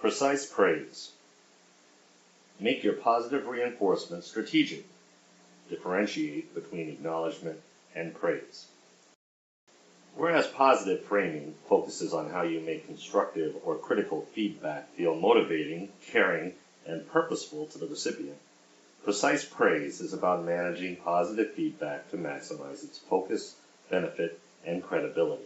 Precise praise. Make your positive reinforcement strategic. Differentiate between acknowledgement and praise. Whereas positive framing focuses on how you make constructive or critical feedback feel motivating, caring, and purposeful to the recipient, precise praise is about managing positive feedback to maximize its focus, benefit, and credibility.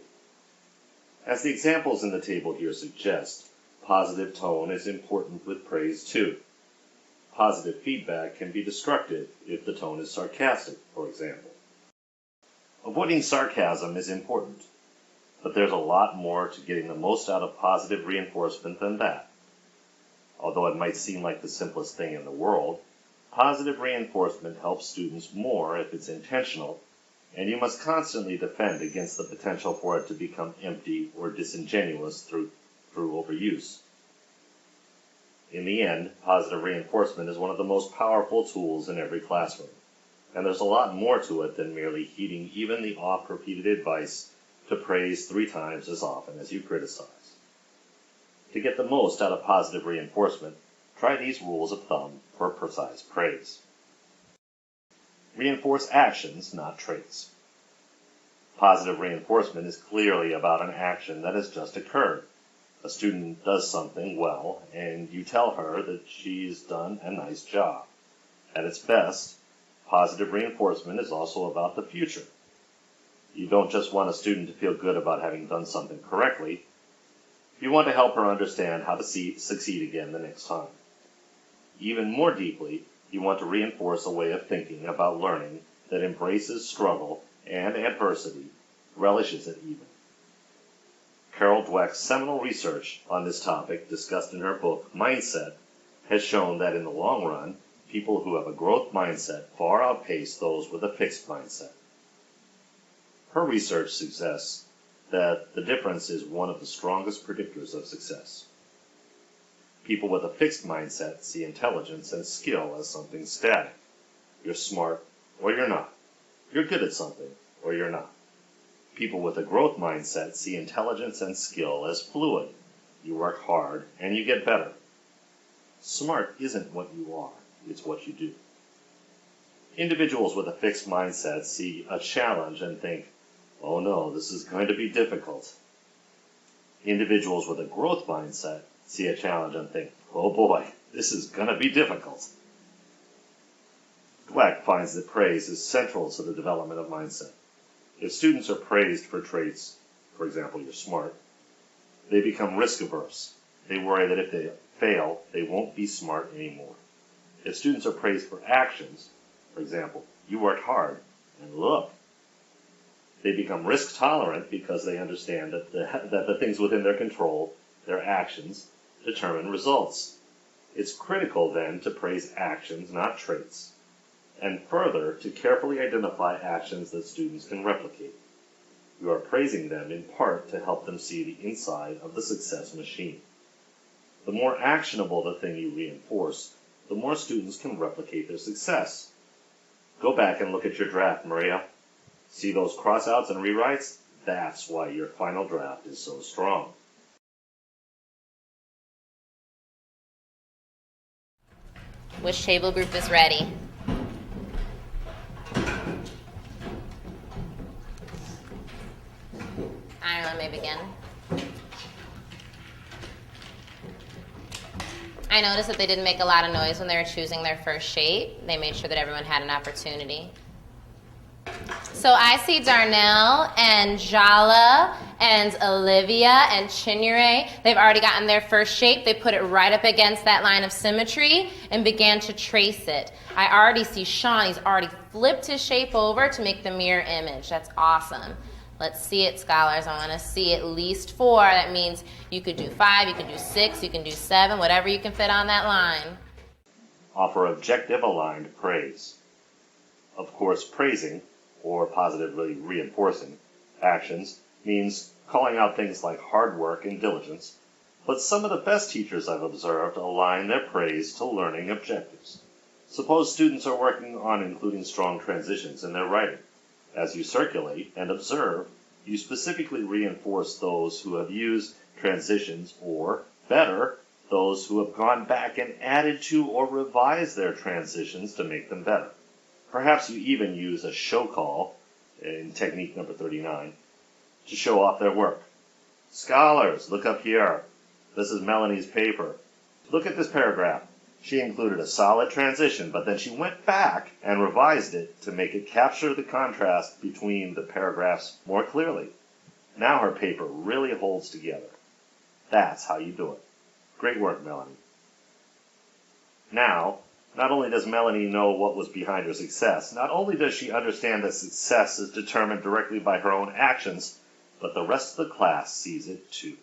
As the examples in the table here suggest, positive tone is important with praise too. Positive feedback can be destructive if the tone is sarcastic, for example. Avoiding sarcasm is important, but there's a lot more to getting the most out of positive reinforcement than that. Although it might seem like the simplest thing in the world, positive reinforcement helps students more if it's intentional, and you must constantly defend against the potential for it to become empty or disingenuous through overuse. In the end, positive reinforcement is one of the most powerful tools in every classroom, and there's a lot more to it than merely heeding even the oft-repeated advice to praise 3 times as often as you criticize. To get the most out of positive reinforcement, try these rules of thumb for precise praise. Reinforce actions, not traits. Positive reinforcement is clearly about an action that has just occurred. A student does something well, and you tell her that she's done a nice job. At its best, positive reinforcement is also about the future. You don't just want a student to feel good about having done something correctly. You want to help her understand how to succeed again the next time. Even more deeply, you want to reinforce a way of thinking about learning that embraces struggle and adversity, relishes it even. Carol Dweck's seminal research on this topic, discussed in her book Mindset, has shown that in the long run, people who have a growth mindset far outpace those with a fixed mindset. Her research suggests that the difference is one of the strongest predictors of success. People with a fixed mindset see intelligence and skill as something static. You're smart or you're not. You're good at something or you're not. People with a growth mindset see intelligence and skill as fluid. You work hard and you get better. Smart isn't what you are, it's what you do. Individuals with a fixed mindset see a challenge and think, oh no, this is going to be difficult. Individuals with a growth mindset see a challenge and think, oh boy, this is going to be difficult. Dweck finds that praise is central to the development of mindset. If students are praised for traits, for example, you're smart, they become risk-averse. They worry that if they fail, they won't be smart anymore. If students are praised for actions, for example, you worked hard, and look, they become risk-tolerant because they understand that the things within their control, their actions, determine results. It's critical, then, to praise actions, not traits, and further, to carefully identify actions that students can replicate. You are praising them in part to help them see the inside of the success machine. The more actionable the thing you reinforce, the more students can replicate their success. Go back and look at your draft, Maria. See those crossouts and rewrites? That's why your final draft is so strong. Which table group is ready? I don't know, let me begin. I noticed that they didn't make a lot of noise when they were choosing their first shape. They made sure that everyone had an opportunity. So I see Darnell and Jala and Olivia and Chinyere. They've already gotten their first shape. They put it right up against that line of symmetry and began to trace it. I already see Sean. He's already flipped his shape over to make the mirror image. That's awesome. Let's see it, scholars. I want to see at least 4. That means you could do 5, you could do 6, you can do 7, whatever you can fit on that line. Offer objective-aligned praise. Of course, praising, or positively reinforcing, actions means calling out things like hard work and diligence, but some of the best teachers I've observed align their praise to learning objectives. Suppose students are working on including strong transitions in their writing. As you circulate and observe, you specifically reinforce those who have used transitions or, better, those who have gone back and added to or revised their transitions to make them better. Perhaps you even use a show call in technique number 39 to show off their work. Scholars, look up here. This is Melanie's paper. Look at this paragraph. She included a solid transition, but then she went back and revised it to make it capture the contrast between the paragraphs more clearly. Now her paper really holds together. That's how you do it. Great work, Melanie. Now, not only does Melanie know what was behind her success, not only does she understand that success is determined directly by her own actions, but the rest of the class sees it too.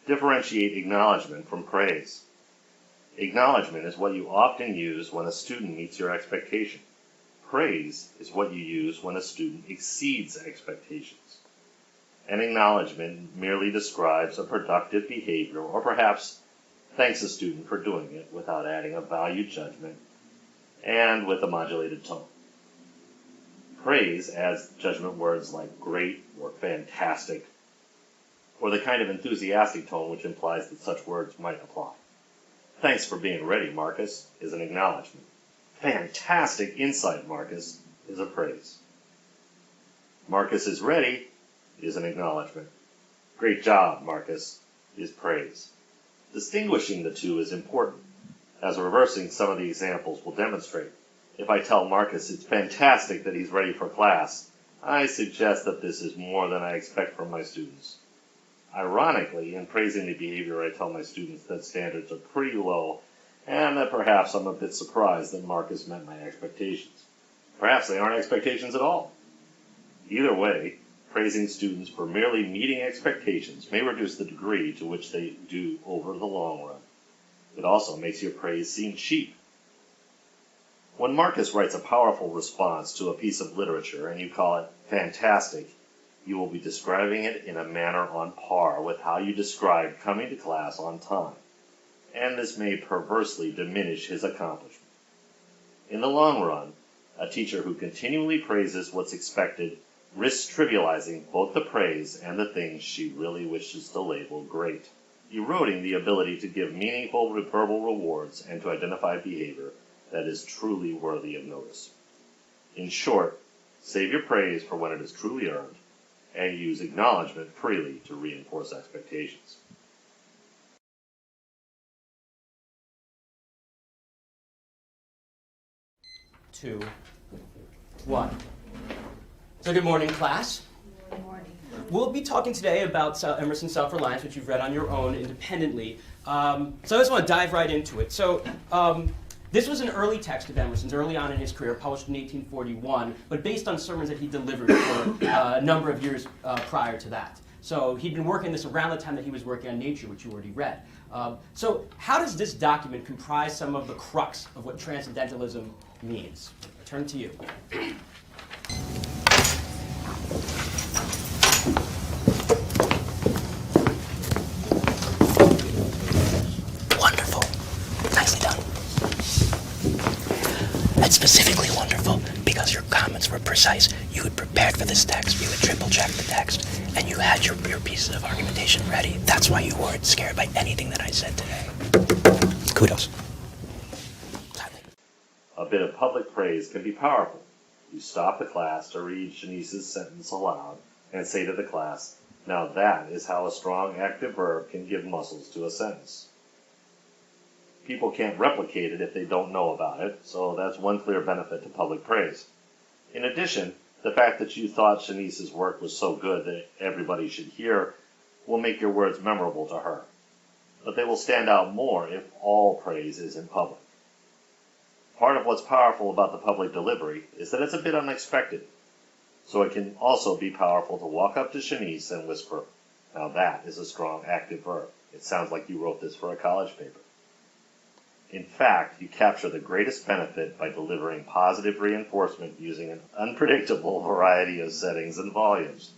Differentiate acknowledgement from praise. Acknowledgement is what you often use when a student meets your expectation. Praise is what you use when a student exceeds expectations. An acknowledgement merely describes a productive behavior, or perhaps thanks a student for doing it without adding a value judgment and with a modulated tone. Praise adds judgment words like great or fantastic, or the kind of enthusiastic tone which implies that such words might apply. Thanks for being ready, Marcus, is an acknowledgement. Fantastic insight, Marcus, is a praise. Marcus is ready is an acknowledgement. Great job, Marcus, is praise. Distinguishing the two is important, as reversing some of the examples will demonstrate. If I tell Marcus it's fantastic that he's ready for class, I suggest that this is more than I expect from my students. Ironically, in praising the behavior, I tell my students that standards are pretty low and that perhaps I'm a bit surprised that Marcus met my expectations. Perhaps they aren't expectations at all. Either way, praising students for merely meeting expectations may reduce the degree to which they do over the long run. It also makes your praise seem cheap. When Marcus writes a powerful response to a piece of literature and you call it fantastic, you will be describing it in a manner on par with how you described coming to class on time, and this may perversely diminish his accomplishment. In the long run, a teacher who continually praises what's expected risks trivializing both the praise and the things she really wishes to label great, eroding the ability to give meaningful verbal rewards and to identify behavior that is truly worthy of notice. In short, save your praise for when it is truly earned, and use acknowledgement freely to reinforce expectations. 2, 1. So good morning, class. Good morning. We'll be talking today about Emerson's Self-Reliance, which you've read on your own independently. So I just want to dive right into it. So this was an early text of Emerson's, early on in his career, published in 1841, but based on sermons that he delivered for a number of years prior to that. So he'd been working this around the time that he was working on Nature, which you already read. So how does this document comprise some of the crux of what transcendentalism means? I turn to you. Wonderful. Nicely done. That's specifically wonderful because your comments were precise. You had prepared for this text, you had triple-checked the text, and you had your pieces of argumentation ready. That's why you weren't scared by anything that I said today. Kudos. Gladly. A bit of public praise can be powerful. You stop the class to read Shanice's sentence aloud and say to the class, "Now that is how a strong active verb can give muscles to a sentence." People can't replicate it if they don't know about it, so that's one clear benefit to public praise. In addition, the fact that you thought Shanice's work was so good that everybody should hear will make your words memorable to her. But they will stand out more if all praise is in public. Part of what's powerful about the public delivery is that it's a bit unexpected. So it can also be powerful to walk up to Shanice and whisper, "Now that is a strong active verb. It sounds like you wrote this for a college paper." In fact, you capture the greatest benefit by delivering positive reinforcement using an unpredictable variety of settings and volumes.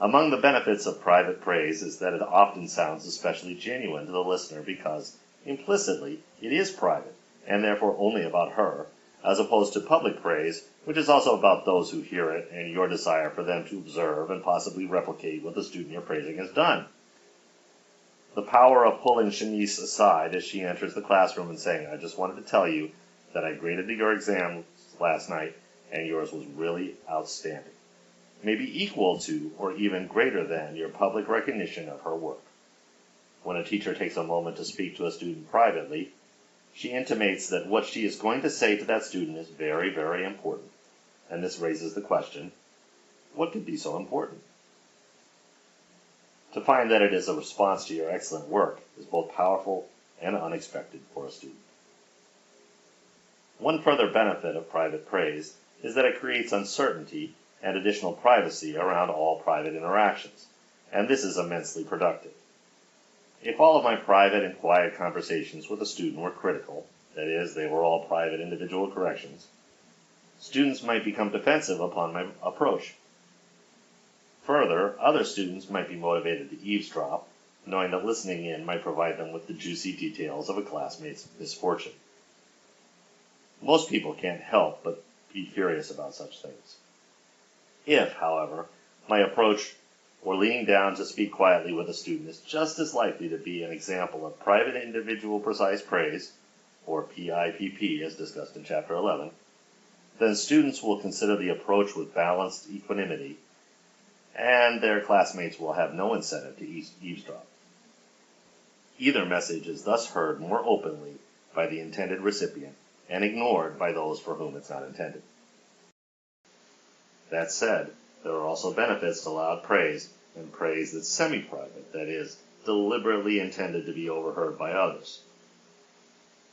Among the benefits of private praise is that it often sounds especially genuine to the listener because, implicitly, it is private, and therefore only about her, as opposed to public praise, which is also about those who hear it and your desire for them to observe and possibly replicate what the student you're praising has done. The power of pulling Shanice aside as she enters the classroom and saying, "I just wanted to tell you that I graded your exam last night and yours was really outstanding," may be equal to or even greater than your public recognition of her work. When a teacher takes a moment to speak to a student privately, she intimates that what she is going to say to that student is very, very important. And this raises the question, what could be so important? To find that it is a response to your excellent work is both powerful and unexpected for a student. One further benefit of private praise is that it creates uncertainty and additional privacy around all private interactions, and this is immensely productive. If all of my private and quiet conversations with a student were critical, that is, they were all private individual corrections, students might become defensive upon my approach. Further, other students might be motivated to eavesdrop, knowing that listening in might provide them with the juicy details of a classmate's misfortune. Most people can't help but be curious about such things. If, however, my approach or leaning down to speak quietly with a student is just as likely to be an example of private individual precise praise, or PIPP as discussed in Chapter 11, then students will consider the approach with balanced equanimity, and their classmates will have no incentive to eavesdrop. Either message is thus heard more openly by the intended recipient and ignored by those for whom it's not intended. That said, there are also benefits to loud praise and praise that's semi-private, that is, deliberately intended to be overheard by others.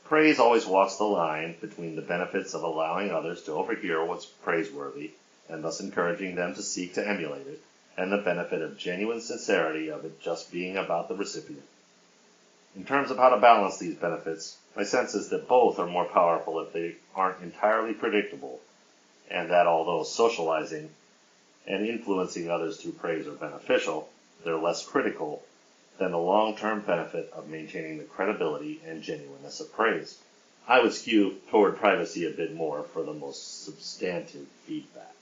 Praise always walks the line between the benefits of allowing others to overhear what's praiseworthy and thus encouraging them to seek to emulate it, and the benefit of genuine sincerity of it just being about the recipient. In terms of how to balance these benefits, my sense is that both are more powerful if they aren't entirely predictable, and that although socializing and influencing others through praise are beneficial, they're less critical than the long-term benefit of maintaining the credibility and genuineness of praise. I would skew toward privacy a bit more for the most substantive feedback.